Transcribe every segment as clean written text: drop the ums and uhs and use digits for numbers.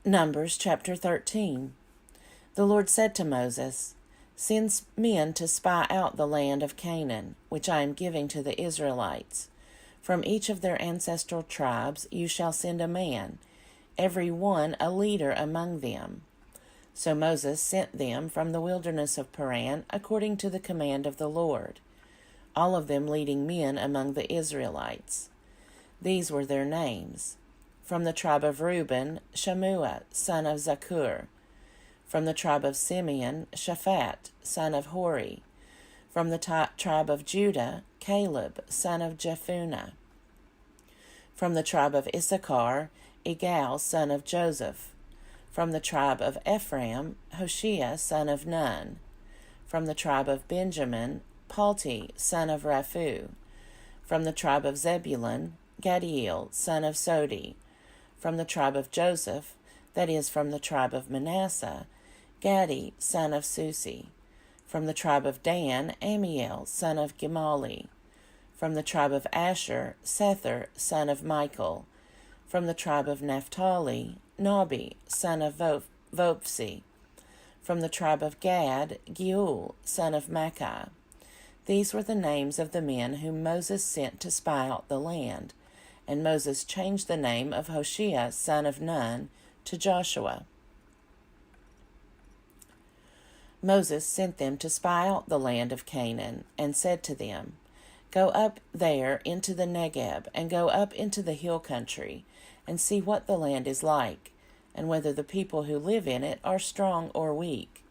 Numbers chapter 13. The Lord said to Moses, "Send men to spy out the land of Canaan, which I am giving to the Israelites. From each of their ancestral tribes you shall send a man, every one a leader among them." So Moses sent them from the wilderness of Paran according to the command of the Lord, all of them leading men among the Israelites. These were their names. From the tribe of Reuben, Shammua, son of Zakur. From the tribe of Simeon, Shaphat, son of Hori. From the tribe of Judah, Caleb, son of Jephunneh. From the tribe of Issachar, Igal, son of Joseph. From the tribe of Ephraim, Hoshea, son of Nun. From the tribe of Benjamin, Palti, son of Raphu. From the tribe of Zebulun, Gadiel, son of Sodi. From the tribe of Joseph, that is, from the tribe of Manasseh, Gadi, son of Susi. From the tribe of Dan, Amiel, son of Gemali. From the tribe of Asher, Sethur, son of Michael. From the tribe of Naphtali, Nabi, son of Vopsi. From the tribe of Gad, Geuel, son of Makkah. These were the names of the men whom Moses sent to spy out the land. And Moses changed the name of Hoshea, son of Nun, to Joshua. Moses sent them to spy out the land of Canaan, and said to them, "Go up there into the Negeb, and go up into the hill country, and see what the land is like, and whether the people who live in it are strong or weak,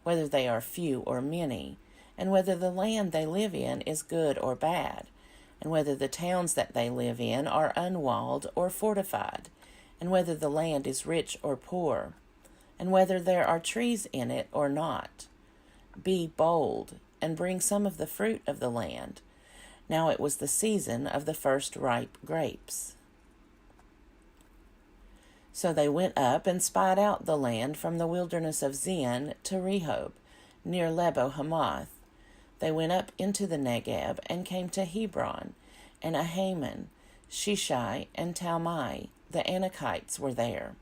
whether they are few or many, and whether the land they live in is good or bad, and whether the towns that they live in are unwalled or fortified, and whether the land is rich or poor, and whether there are trees in it or not. Be bold, and bring some of the fruit of the land." Now it was the season of the first ripe grapes. So they went up and spied out the land from the wilderness of Zin to Rehob, near Lebo Hamath. They went up into the Negeb and came to Hebron, and Ahaman, Shishai, and Talmai, the Anakites, were there.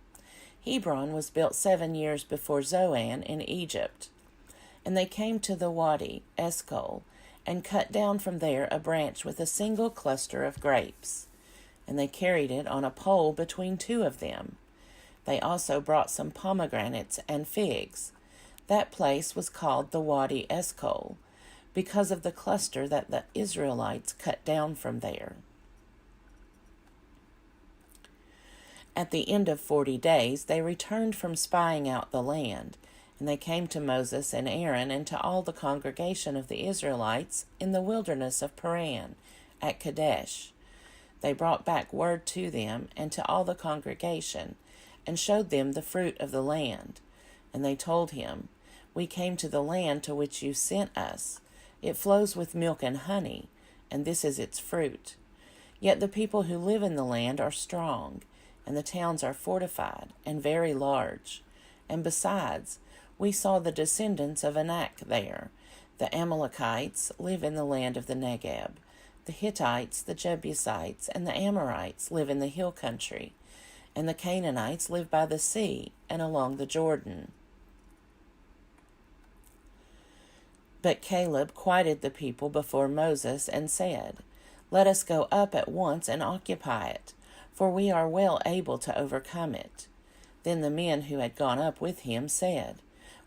Hebron was built 7 years before Zoan in Egypt. And they came to the Wadi, Eshcol, and cut down from there a branch with a single cluster of grapes. And they carried it on a pole between two of them. They also brought some pomegranates and figs. That place was called the Wadi Eshcol, because of the cluster that the Israelites cut down from there. At the end of 40 days they returned from spying out the land, and they came to Moses and Aaron and to all the congregation of the Israelites in the wilderness of Paran at Kadesh. They brought back word to them and to all the congregation, and showed them the fruit of the land. And they told him, "We came to the land to which you sent us. It flows with milk and honey, and this is its fruit. Yet the people who live in the land are strong, and the towns are fortified and very large. And besides, we saw the descendants of Anak there. The Amalekites live in the land of the Negeb. The Hittites, the Jebusites, and the Amorites live in the hill country, and the Canaanites live by the sea and along the Jordan." But Caleb quieted the people before Moses and said, "Let us go up at once and occupy it, for we are well able to overcome it." Then the men who had gone up with him said,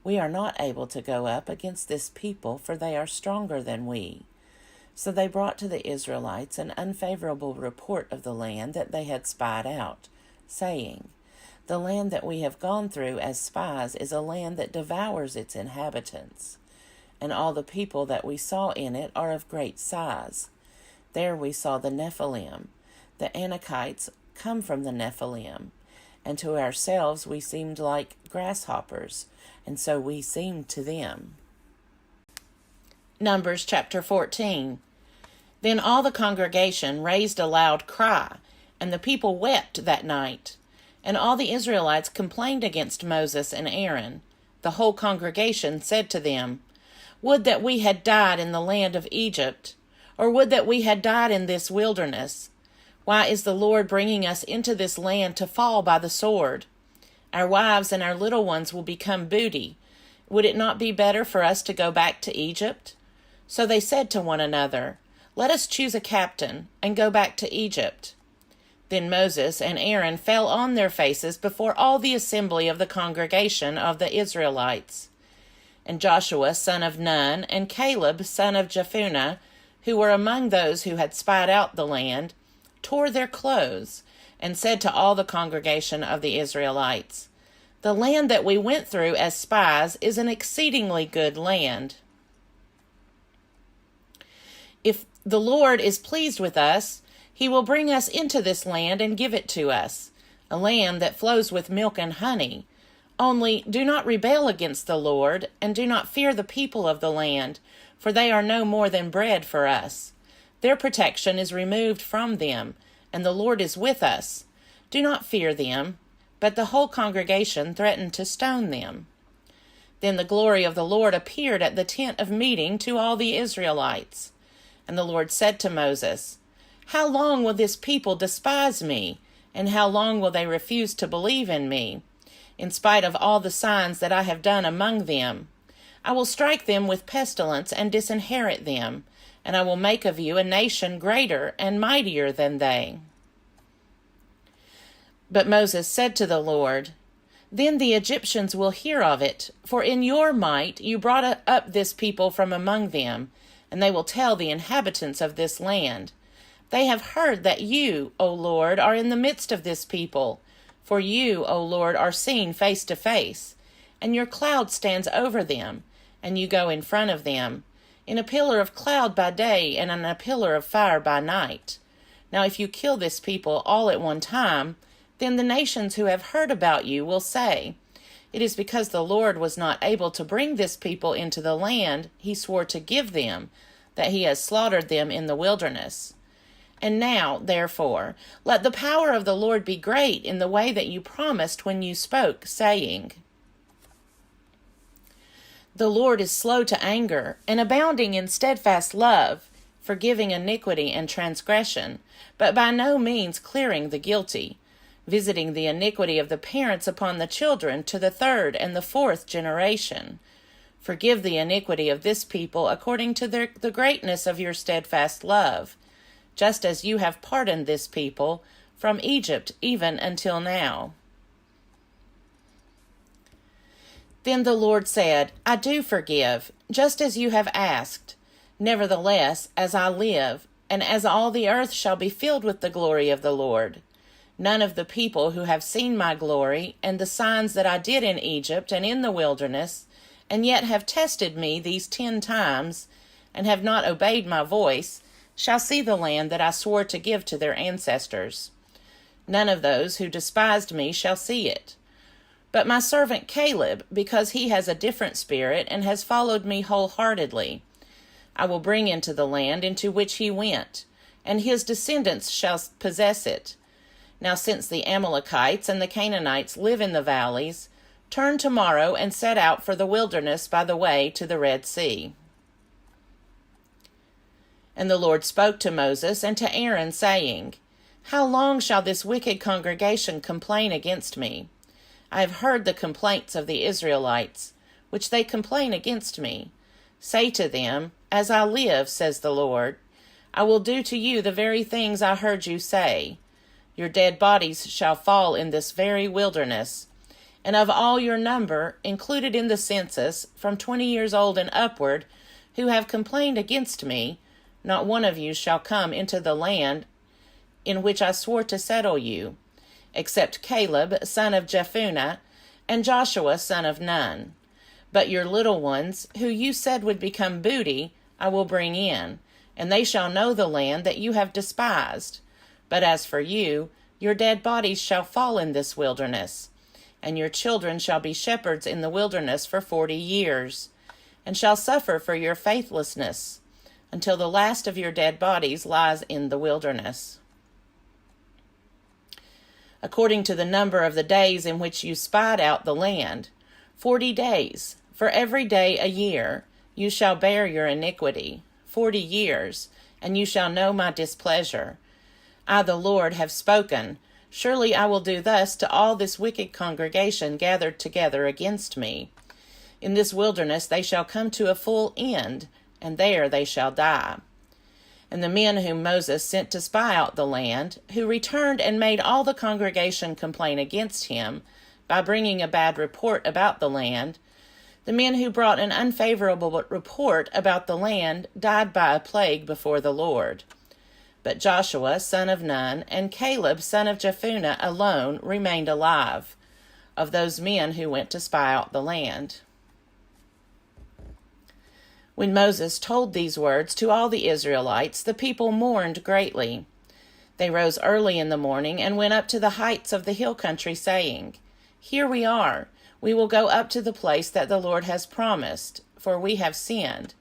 "We are not able to go up against this people, for they are stronger than we." So they brought to the Israelites an unfavorable report of the land that they had spied out, saying, "The land that we have gone through as spies is a land that devours its inhabitants. And all the people that we saw in it are of great size. There we saw the Nephilim. The Anakites come from the Nephilim, and to ourselves we seemed like grasshoppers, and so we seemed to them." Numbers chapter 14. Then all the congregation raised a loud cry, and the people wept that night. And all the Israelites complained against Moses and Aaron. The whole congregation said to them, "Would that we had died in the land of Egypt, or would that we had died in this wilderness. Why is the Lord bringing us into this land to fall by the sword? Our wives and our little ones will become booty. Would it not be better for us to go back to Egypt?" So they said to one another, "Let us choose a captain and go back to Egypt." Then Moses and Aaron fell on their faces before all the assembly of the congregation of the Israelites. And Joshua son of Nun and Caleb son of Jephunneh, who were among those who had spied out the land, tore their clothes and said to all the congregation of the Israelites, "The land that we went through as spies is an exceedingly good land. If the Lord is pleased with us, he will bring us into this land and give it to us, a land that flows with milk and honey. Only do not rebel against the Lord, and do not fear the people of the land, for they are no more than bread for us. Their protection is removed from them, and the Lord is with us. Do not fear them." But the whole congregation threatened to stone them. Then the glory of the Lord appeared at the tent of meeting to all the Israelites. And the Lord said to Moses, "How long will this people despise me? And how long will they refuse to believe in me, in spite of all the signs that I have done among them? I will strike them with pestilence and disinherit them, and I will make of you a nation greater and mightier than they." But Moses said to the Lord, "Then the Egyptians will hear of it, for in your might you brought up this people from among them, and they will tell the inhabitants of this land. They have heard that you, O Lord, are in the midst of this people, for you, O Lord, are seen face to face, and your cloud stands over them, and you go in front of them, in a pillar of cloud by day and in a pillar of fire by night. Now if you kill this people all at one time, then the nations who have heard about you will say, 'It is because the Lord was not able to bring this people into the land he swore to give them, that he has slaughtered them in the wilderness.' And now, therefore, let the power of the Lord be great in the way that you promised when you spoke, saying, 'The Lord is slow to anger and abounding in steadfast love, forgiving iniquity and transgression, but by no means clearing the guilty, visiting the iniquity of the parents upon the children to the third and the fourth generation. Forgive the iniquity of this people according to the greatness of your steadfast love, just as you have pardoned this people from Egypt even until now.'" Then the Lord said, "I do forgive, just as you have asked. Nevertheless, as I live, and as all the earth shall be filled with the glory of the Lord, none of the people who have seen my glory and the signs that I did in Egypt and in the wilderness, and yet have tested me these 10 times, and have not obeyed my voice, shall see the land that I swore to give to their ancestors. None of those who despised me shall see it. But my servant Caleb, because he has a different spirit and has followed me wholeheartedly, I will bring into the land into which he went, and his descendants shall possess it. Now since the Amalekites and the Canaanites live in the valleys, turn tomorrow and set out for the wilderness by the way to the Red Sea." And the Lord spoke to Moses and to Aaron, saying, "How long shall this wicked congregation complain against me? I have heard the complaints of the Israelites, which they complain against me. Say to them, 'As I live, says the Lord, I will do to you the very things I heard you say. Your dead bodies shall fall in this very wilderness, and of all your number, included in the census, from 20 years old and upward, who have complained against me, not one of you shall come into the land in which I swore to settle you, except Caleb, son of Jephunneh, and Joshua, son of Nun. But your little ones, who you said would become booty, I will bring in, and they shall know the land that you have despised. But as for you, your dead bodies shall fall in this wilderness, and your children shall be shepherds in the wilderness for 40 years, and shall suffer for your faithlessness, until the last of your dead bodies lies in the wilderness. According to the number of the days in which you spied out the land, 40 days, for every day a year, you shall bear your iniquity, 40 years, and you shall know my displeasure. I, the Lord, have spoken. Surely I will do thus to all this wicked congregation gathered together against me. In this wilderness they shall come to a full end, and there they shall die. And the men whom Moses sent to spy out the land, who returned and made all the congregation complain against him, by bringing a bad report about the land, the men who brought an unfavorable report about the land died by a plague before the Lord. But Joshua, son of Nun, and Caleb, son of Jephunneh, alone remained alive, of those men who went to spy out the land. When Moses told these words to all the Israelites, the people mourned greatly. They rose early in the morning and went up to the heights of the hill country, saying, Here we are. We will go up to the place that the Lord has promised, for we have sinned.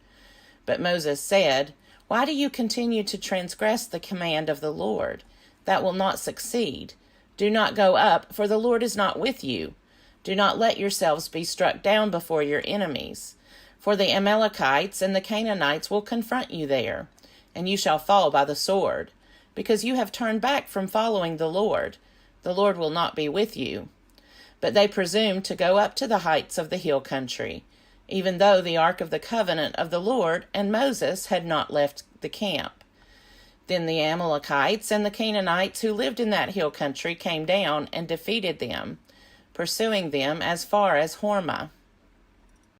But Moses said, Why do you continue to transgress the command of the Lord? That will not succeed. Do not go up, for the Lord is not with you. Do not let yourselves be struck down before your enemies. For the Amalekites and the Canaanites will confront you there, and you shall fall by the sword, because you have turned back from following the Lord. The Lord will not be with you. But they presumed to go up to the heights of the hill country, even though the ark of the covenant of the Lord and Moses had not left the camp. Then the Amalekites and the Canaanites who lived in that hill country came down and defeated them, pursuing them as far as Hormah.